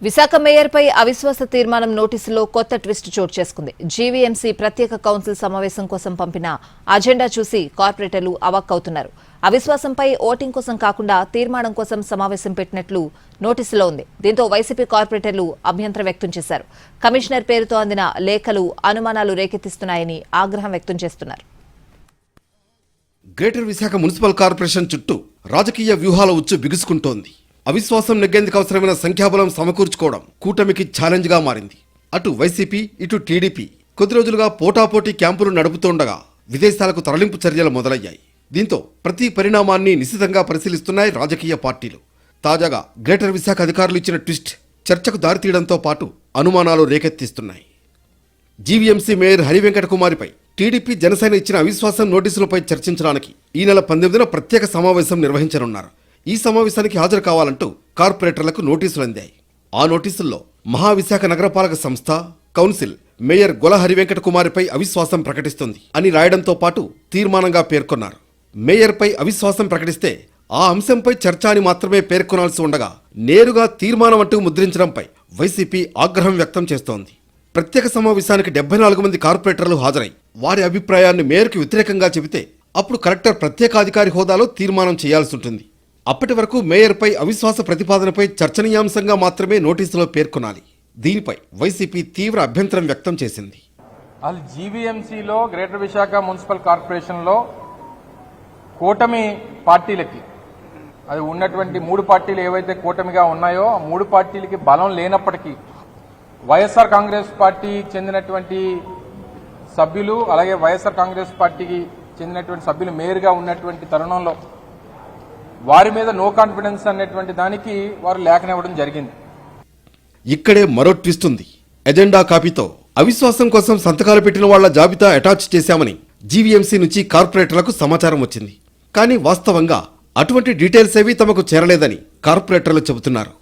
విశాఖ మేయర్పై అవిశ్వాస తీర్మానం నోటీసులో కొత్త ట్విస్ట్ చోటు చేసుకుంది. జీవీఎంసీ ప్రత్యేక కౌన్సిల్ సమావేశం కోసం పంపిన అజెండా చూసి కార్పొరేటర్లు అవాక్కవుతున్నారు. అవిశ్వాసంపై ఓటింగ్ కోసం కాకుండా తీర్మానం కోసం సమావేశం పెట్టినట్లు నోటీసులో ఉంది. దీంతో వైసీపీ కార్పొరేటర్లు అభ్యంతరం వ్యక్తం చేశారు. కమిషనర్ పేరుతో అందిన లేఖలు అనుమానాలు రేకెత్తిస్తున్నాయని ఆగ్రహం వ్యక్తం చేస్తున్నారు. గ్రేటర్ విశాఖ మున్సిపల్ కార్పొరేషన్ చుట్టూ రాజకీయ వ్యూహాల ఉచ్చు బిగుసుకుంటోంది. అవిశ్వాసం నెగ్గేందుకు అవసరమైన సంఖ్యాబలం సమకూర్చుకోవడం కూటమికి ఛాలెంజ్ గా మారింది. అటు వైసీపీ ఇటు టీడీపీ కొద్ది రోజులుగా పోటాపోటీ క్యాంపులు నడుపుతుండగా విదేశాలకు తరలింపు చర్యలు మొదలయ్యాయి. దీంతో ప్రతి పరిణామాన్ని నిశితంగా పరిశీలిస్తున్నాయి రాజకీయ పార్టీలు. తాజాగా గ్రేటర్ విశాఖ అధికారులు ఇచ్చిన ట్విస్ట్ చర్చకు దారితీయడంతో పాటు అనుమానాలు రేకెత్తిస్తున్నాయి. జీవీఎంసీ మేయర్ హరివెంకట కుమారిపై టీడీపీ జనసేన ఇచ్చిన అవిశ్వాసం నోటీసులపై చర్చించడానికి ఈ నెల 19న ప్రత్యేక సమావేశం నిర్వహించనున్నారు. ఈ సమావేశానికి హాజరు కావాలంటూ కార్పొరేటర్లకు నోటీసులు అందాయి. ఆ నోటీసుల్లో మహావిశాఖ నగరపాలక సంస్థ కౌన్సిల్ మేయర్ గొల హరివెంకట కుమారిపై అవిశ్వాసం ప్రకటిస్తుంది అని రాయడంతో పాటు తీర్మానంగా పేర్కొన్నారు. మేయర్పై అవిశ్వాసం ప్రకటిస్తే ఆ అంశంపై చర్చ అని మాత్రమే పేర్కొనాల్సి ఉండగా నేరుగా తీర్మానం అంటూ ముద్రించడంపై వైసీపీ ఆగ్రహం వ్యక్తం చేస్తోంది. ప్రత్యేక సమావేశానికి 74 మంది కార్పొరేటర్లు హాజరై వారి అభిప్రాయాన్ని మేయర్కు వ్యతిరేకంగా చెబితే అప్పుడు కలెక్టర్ ప్రత్యేకాధికారి హోదాలో తీర్మానం చేయాల్సి ఉంటుంది. అప్పటి వరకు మేయర్పై అవిశ్వాస ప్రతిపాదనపై చర్చనీయాంశంగా మాత్రమే నోటీసులో పేర్కొనాలి. దీనిపై వైసీపీ తీవ్ర అభ్యంతరం వ్యక్తం చేసింది. అసలు జీవీఎంసీలో గ్రేటర్ విశాఖ మున్సిపల్ కార్పొరేషన్లో కూటమి పార్టీలకి అది ఉన్నటువంటి 3 పార్టీలు ఏవైతే కూటమిగా ఉన్నాయో ఆ 3 పార్టీలకి బలం లేనప్పటికీ వైఎస్ఆర్ కాంగ్రెస్ పార్టీ చెందినటువంటి సభ్యులు అలాగే వైఎస్ఆర్ కాంగ్రెస్ పార్టీకి చెందినటువంటి సభ్యులు మేయర్గా ఉన్నటువంటి తరుణంలో వారి మీద నో కాన్ఫిడెన్స్ అనేటువంటి దానికి వారు లేఖనివ్వడం జరిగింది. ఇక్కడే మరో ట్విస్ట్ ఉంది. ఎజెండా కాపీతో అవిశ్వాసం కోసం సంతకాలు పెట్టిన వాళ్ల జాబితా అటాచ్ చేశామని జీవీఎంసీ నుంచి కార్పొరేటర్లకు సమాచారం వచ్చింది. కానీ వాస్తవంగా అటువంటి డీటెయిల్స్ ఏవీ తమకు చేరలేదని కార్పొరేటర్లు చెబుతున్నారు.